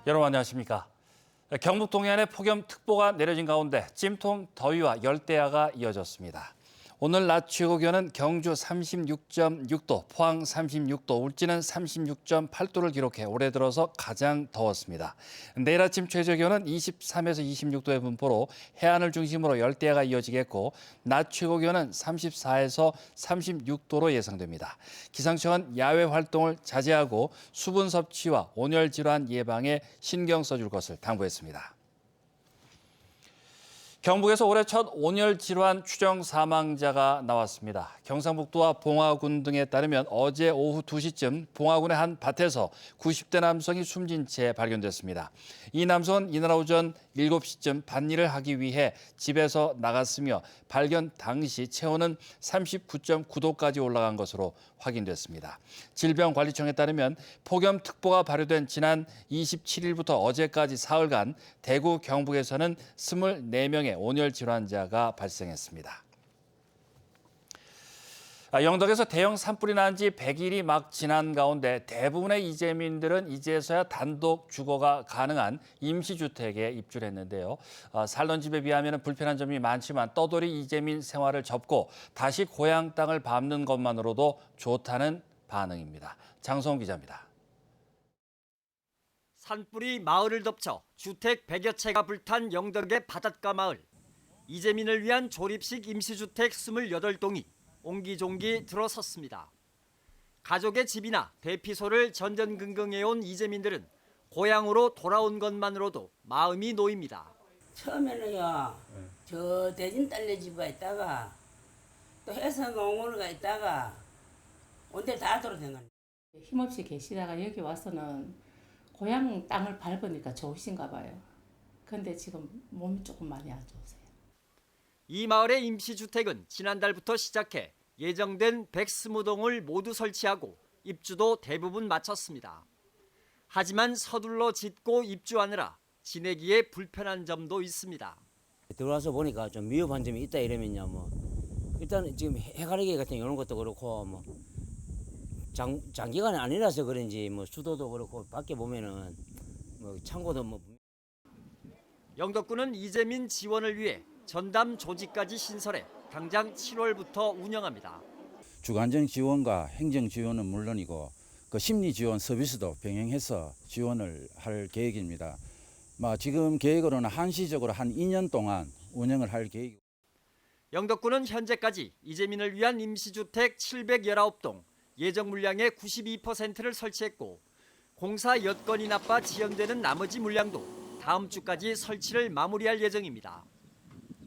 여러분 안녕하십니까? 경북 동해안에 폭염특보가 내려진 가운데 찜통 더위와 열대야가 이어졌습니다. 오늘 낮 최고 기온은 경주 36.6도, 포항 36도, 울진은 36.8도를 기록해 올해 들어서 가장 더웠습니다. 내일 아침 최저 기온은 23에서 26도의 분포로 해안을 중심으로 열대야가 이어지겠고 낮 최고 기온은 34에서 36도로 예상됩니다. 기상청은 야외 활동을 자제하고 수분 섭취와 온열 질환 예방에 신경 써줄 것을 당부했습니다. 경북에서 올해 첫 온열 질환 추정 사망자가 나왔습니다. 경상북도와 봉화군 등에 따르면 어제 오후 2시쯤 봉화군의 한 밭에서 90대 남성이 숨진 채 발견됐습니다. 이 남성은 이날 오전 7시쯤 밭일을 하기 위해 집에서 나갔으며 발견 당시 체온은 39.9도까지 올라간 것으로 확인됐습니다. 질병관리청에 따르면 폭염특보가 발효된 지난 27일부터 어제까지 사흘간 대구, 경북에서는 24명의 온열 질환자가 발생했습니다. 영덕에서 대형 산불이 난 지 100일이 막 지난 가운데 대부분의 이재민들은 이제서야 단독 주거가 가능한 임시주택에 입주를 했는데요. 살던 집에 비하면 불편한 점이 많지만 떠돌이 이재민 생활을 접고 다시 고향 땅을 밟는 것만으로도 좋다는 반응입니다. 장성훈 기자입니다. 산불이 마을을 덮쳐 주택 100여 채가 불탄 영덕의 바닷가 마을. 이재민을 위한 조립식 임시주택 28동이 옹기종기 들어섰습니다. 가족의 집이나 대피소를 전전긍긍해온 이재민들은 고향으로 돌아온 것만으로도 마음이 놓입니다. 처음에는요, 저 대진 딸네 집에 있다가 또 해서 농원가 있다가 온데 다 돌아다닌 거예요. 힘없이 계시다가 여기 와서는 고향 땅을 밟으니까 좋으신가 봐요. 근데 지금 몸이 조금 많이 안 좋으세요. 이 마을의 임시주택은 지난달부터 시작해 예정된 120동을 모두 설치하고 입주도 대부분 마쳤습니다. 하지만 서둘러 짓고 입주하느라 지내기에 불편한 점도 있습니다. 들어와서 보니까 좀 위험한 점이 있다 이러면요, 뭐 일단 지금 해가리기 같은 이런 것도 그렇고 뭐 장기간이 아니라서 그런지 뭐 수도도 그렇고 밖에 보면은 뭐 창고도 뭐. 영덕군은 이재민 지원을 위해 전담 조직까지 신설해 당장 7월부터 운영합니다. 주관적 지원과 행정 지원은 물론이고 그 심리 지원 서비스도 병행해서 지원을 할 계획입니다. 지금 계획으로는 한시적으로 한 2년 동안 운영을 할 계획이고. 영덕군은 현재까지 이재민을 위한 임시주택 719동, 예정 물량의 92%를 설치했고 공사 여건이 나빠 지연되는 나머지 물량도 다음 주까지 설치를 마무리할 예정입니다.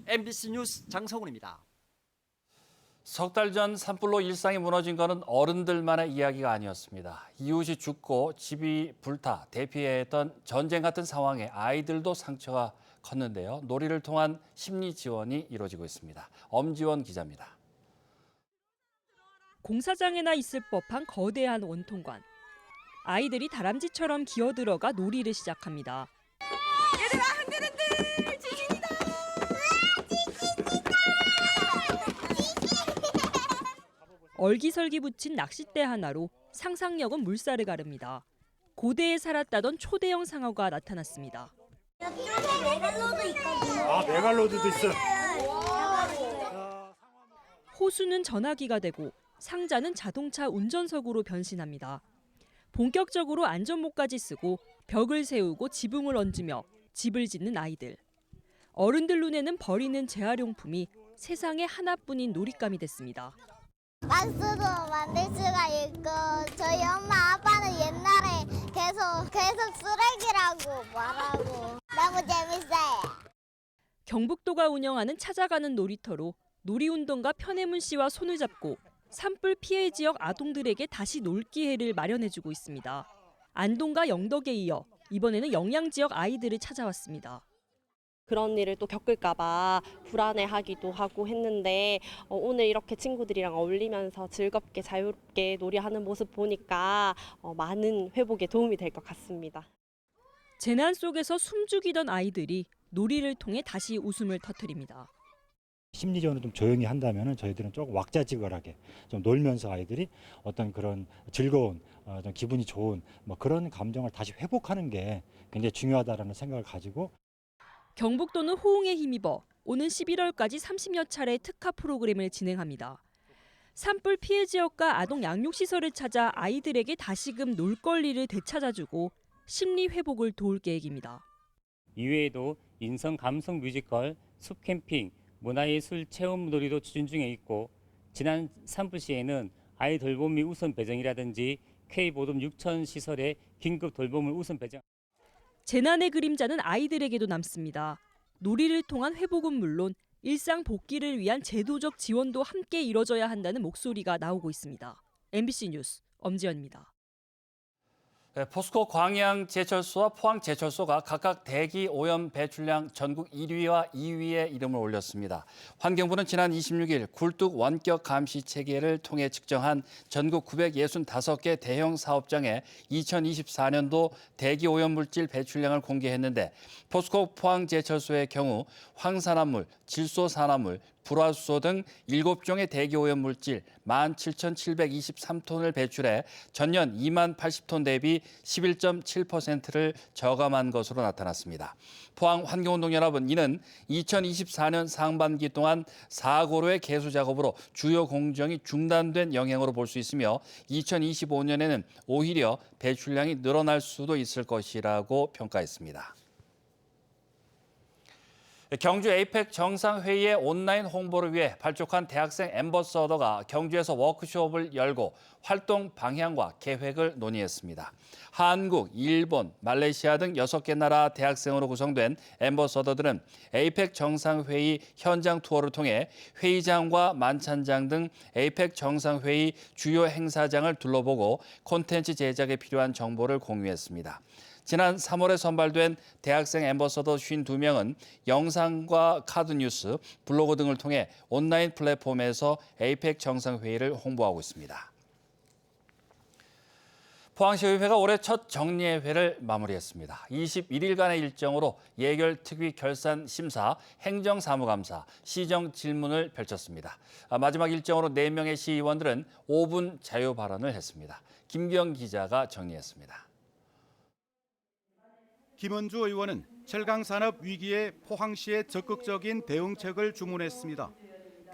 MBC 뉴스 장성훈입니다. 석 달 전 산불로 일상이 무너진 것은 어른들만의 이야기가 아니었습니다. 이웃이 죽고 집이 불타 대피해야 했던 전쟁 같은 상황에 아이들도 상처가 컸는데요. 놀이를 통한 심리 지원이 이루어지고 있습니다. 엄지원 기자입니다. 공사장에나 있을 법한 거대한 원통관. 아이들이 다람쥐처럼 기어들어가 놀이를 시작합니다. 얘들아 흔들흔들 지진이다. 얼기설기 붙인 낚싯대 하나로 상상력은 물살을 가릅니다. 고대에 살았다던 초대형 상어가 나타났습니다. 옆쪽에 메갈로도 있거든. 메갈로드도 있어. 호수는 전화기가 되고 상자는 자동차 운전석으로 변신합니다. 본격적으로 안전모까지 쓰고 벽을 세우고 지붕을 얹으며 집을 짓는 아이들. 어른들 눈에는 버리는 재활용품이 세상에 하나뿐인 놀잇감이 됐습니다. 박스도 만들 수가 있고 저희 엄마 아빠는 옛날에 계속 쓰레기라고 말하고 너무 재밌어요. 경북도가 운영하는 찾아가는 놀이터로 놀이운동가 편혜문 씨와 손을 잡고 산불 피해 지역 아동들에게 다시 놀 기회를 마련해주고 있습니다. 안동과 영덕에 이어 이번에는 영양 지역 아이들을 찾아왔습니다. 그런 일을 또 겪을까 봐 불안해하기도 하고 했는데 오늘 이렇게 친구들이랑 어울리면서 즐겁게 자유롭게 놀이하는 모습 보니까 많은 회복에 도움이 될 것 같습니다. 재난 속에서 숨죽이던 아이들이 놀이를 통해 다시 웃음을 터뜨립니다. 심리 지원을 좀 조용히 한다면은 저희들은 조금 왁자지껄하게 좀 놀면서 아이들이 어떤 그런 즐거운 좀 기분이 좋은 뭐 그런 감정을 다시 회복하는 게 굉장히 중요하다라는 생각을 가지고 경북도는 호응에 힘입어 오는 11월까지 30여 차례 특화 프로그램을 진행합니다. 산불 피해 지역과 아동 양육시설을 찾아 아이들에게 다시금 놀거리를 되찾아주고 심리 회복을 도울 계획입니다. 이외에도 인성 감성 뮤지컬, 숲 캠핑, 문화예술 체험 놀이도 추진 중에 있고 지난 산불 시에는 아이 돌봄이 우선 배정이라든지 K보듬 6천 시설에 긴급 돌봄을 우선 배정. 재난의 그림자는 아이들에게도 남습니다. 놀이를 통한 회복은 물론 일상 복귀를 위한 제도적 지원도 함께 이뤄져야 한다는 목소리가 나오고 있습니다. MBC 뉴스 엄지연입니다. 포스코 광양제철소와 포항제철소가 각각 대기 오염 배출량 전국 1위와 2위에 이름을 올렸습니다. 환경부는 지난 26일 굴뚝 원격 감시 체계를 통해 측정한 전국 965개 대형 사업장의 2024년도 대기 오염 물질 배출량을 공개했는데 포스코 포항제철소의 경우 황산화물, 질소산화물, 불화수소 등 7종의 대기 오염 물질 17,723톤을 배출해 전년 2만 80톤 대비 11.7%를 저감한 것으로 나타났습니다. 포항환경운동연합은 이는 2024년 상반기 동안 사고로의 개수 작업으로 주요 공정이 중단된 영향으로 볼 수 있으며 2025년에는 오히려 배출량이 늘어날 수도 있을 것이라고 평가했습니다. 경주 에이펙 정상회의의 온라인 홍보를 위해 발족한 대학생 앰버서더가 경주에서 워크숍을 열고 활동 방향과 계획을 논의했습니다. 한국, 일본, 말레이시아 등 6개 나라 대학생으로 구성된 앰버서더들은 에이펙 정상회의 현장 투어를 통해 회의장과 만찬장 등 에이펙 정상회의 주요 행사장을 둘러보고 콘텐츠 제작에 필요한 정보를 공유했습니다. 지난 3월에 선발된 대학생 앰버서더 52명은 영상과 카드 뉴스, 블로그 등을 통해 온라인 플랫폼에서 에이펙 정상회의를 홍보하고 있습니다. 포항시의회가 올해 첫 정례회를 마무리했습니다. 21일간의 일정으로 예결 특위 결산 심사, 행정사무감사, 시정 질문을 펼쳤습니다. 마지막 일정으로 4명의 시의원들은 5분 자유 발언을 했습니다. 김기영 기자가 정리했습니다. 김원주 의원은 철강산업 위기에 포항시의 적극적인 대응책을 주문했습니다.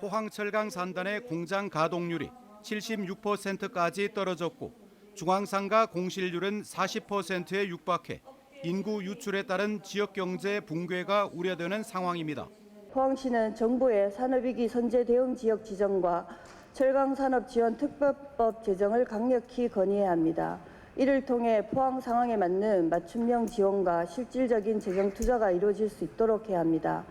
포항 철강산단의 공장 가동률이 76%까지 떨어졌고 중앙상가 공실률은 40%에 육박해 인구 유출에 따른 지역 경제 붕괴가 우려되는 상황입니다. 포항시는 정부의 산업위기 선제 대응 지역 지정과 철강산업지원특별법 제정을 강력히 건의해야 합니다. 이를 통해 포항 상황에 맞는 맞춤형 지원과 실질적인 재정 투자가 이루어질 수 있도록 해야 합니다.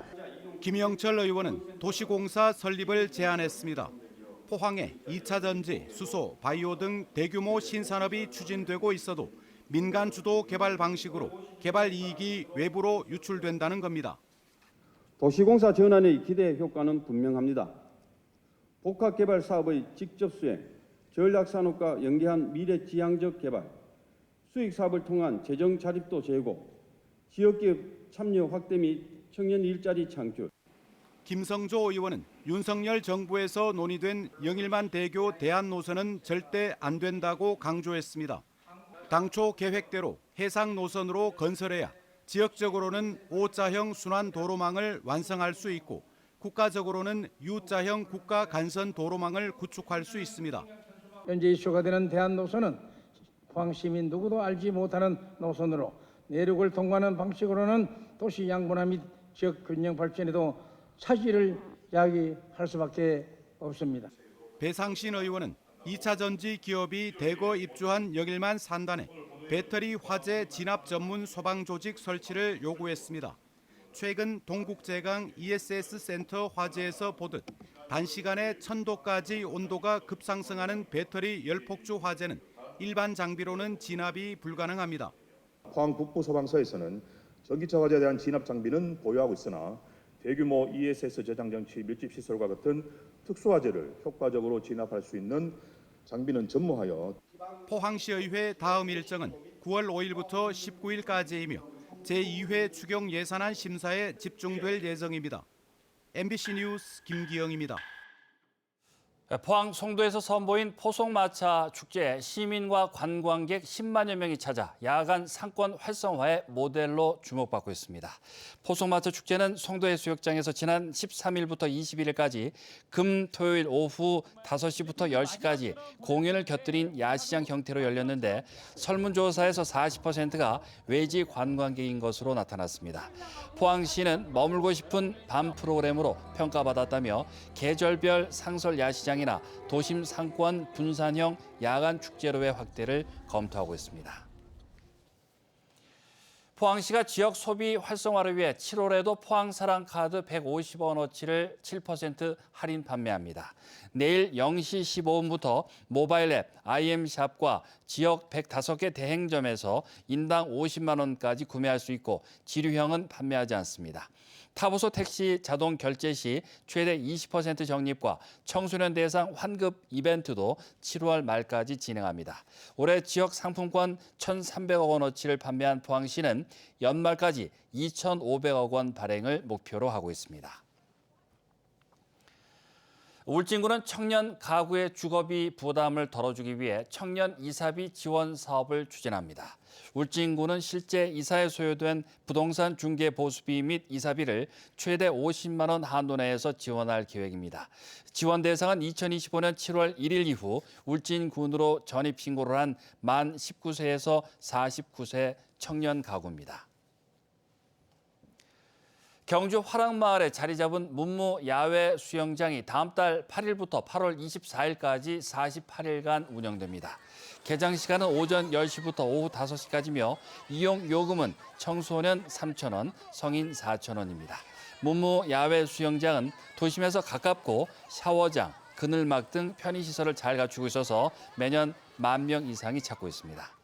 김영철 의원은 도시공사 설립을 제안했습니다. 포항에 2차 전지, 수소, 바이오 등 대규모 신산업이 추진되고 있어도 민간 주도 개발 방식으로 개발 이익이 외부로 유출된다는 겁니다. 도시공사 전환의 기대 효과는 분명합니다. 복합개발 사업의 직접 수행, 전략산업과 연계한 미래지향적 개발, 수익사업을 통한 재정 자립도 제고, 지역기업 참여 확대 및 청년 일자리 창출. 김성조 의원은 윤석열 정부에서 논의된 영일만 대교 대안 노선은 절대 안 된다고 강조했습니다. 당초 계획대로 해상 노선으로 건설해야 지역적으로는 O자형 순환 도로망을 완성할 수 있고 국가적으로는 U자형 국가 간선 도로망을 구축할 수 있습니다. 현재 이슈가 되는 대안 노선은 포항 시민 누구도 알지 못하는 노선으로 내륙을 통과하는 방식으로는 도시 양분화 및 지역 균형 발전에도 차질을 야기할 수밖에 없습니다. 배상신 의원은 2차 전지 기업이 대거 입주한 영일만 산단에 배터리 화재 진압 전문 소방 조직 설치를 요구했습니다. 최근 동국제강 ESS 센터 화재에서 보듯 단시간에 1000도까지 온도가 급상승하는 배터리 열폭주 화재는 일반 장비로는 진압이 불가능합니다. 포항 북부소방서에서는 전기차 화재에 대한 진압 장비는 보유하고 있으나 대규모 ESS 저장장치 밀집 시설과 같은 특수화재를 효과적으로 진압할 수 있는 장비는 전무하여 포항시의회 다음 일정은 9월 5일부터 19일까지이며 제2회 추경 예산안 심사에 집중될 예정입니다. MBC 뉴스 김기영입니다. 포항 송도에서 선보인 포송마차 축제에 시민과 관광객 10만여 명이 찾아 야간 상권 활성화의 모델로 주목받고 있습니다. 포송마차 축제는 송도해수욕장에서 지난 13일부터 21일까지 금, 토요일 오후 5시부터 10시까지 공연을 곁들인 야시장 형태로 열렸는데 설문조사에서 40%가 외지 관광객인 것으로 나타났습니다. 포항시는 머물고 싶은 밤 프로그램으로 평가받았다며 계절별 상설 야시장이나 도심 상권 분산형 야간 축제로의 확대를 검토하고 있습니다. 포항시가 지역 소비 활성화를 위해 7월에도 포항사랑 카드 150원어치를 7% 할인 판매합니다. 내일 0시 15분부터 모바일 앱 IM샵과 지역 105개 대행점에서 인당 50만 원까지 구매할 수 있고 지류형은 판매하지 않습니다. 타부소 택시 자동 결제 시 최대 20% 적립과 청소년 대상 환급 이벤트도 7월 말까지 진행합니다. 올해 지역 상품권 1,300억 원어치를 판매한 포항시는 연말까지 2,500억 원 발행을 목표로 하고 있습니다. 울진군은 청년 가구의 주거비 부담을 덜어주기 위해 청년 이사비 지원 사업을 추진합니다. 울진군은 실제 이사에 소요된 부동산 중개 보수비 및 이사비를 최대 50만 원 한도 내에서 지원할 계획입니다. 지원 대상은 2025년 7월 1일 이후 울진군으로 전입 신고를 한 만 19세에서 49세 청년 가구입니다. 경주 화랑마을에 자리 잡은 문무 야외 수영장이 다음 달 8일부터 8월 24일까지 48일간 운영됩니다. 개장 시간은 오전 10시부터 오후 5시까지며 이용 요금은 청소년 3,000원, 성인 4,000원입니다. 문무 야외 수영장은 도심에서 가깝고 샤워장, 그늘막 등 편의시설을 잘 갖추고 있어서 매년 10,000명 이상이 찾고 있습니다.